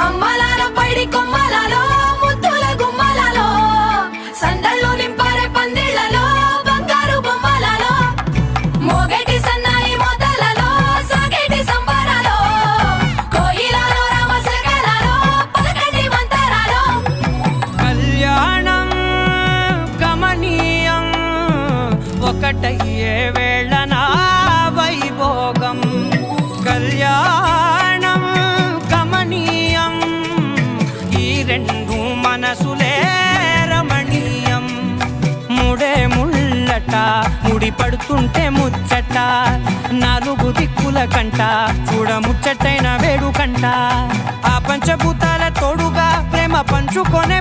అమ్మలాలో పైడి కొమ్మలాలో ముద్దుల గుమ్మలాలో సందళ్ళు నింపారే పందిళ్లలో బంగారు బొమ్మలాలో మోగేటి సన్నాయి మోతలలో సాగేటి సంబరాలో కోయిలలో రామశకలలో పలకటి మంతరాలో కళ్యాణం గమనీయం ఒకటయ్యే వేళ నా వైభోగం కళ్యాణం గమనీయం ఈ రెండు మనసులే రమణీయం ముడే ముళ్ళట ముడి పడుతుంటే ముచ్చట నాలుగు దిక్కుల కంట చూడ ముచ్చటైన వేడుకంట ఆ పంచభూతాల తోడుగా ప్రేమ పంచుకొనే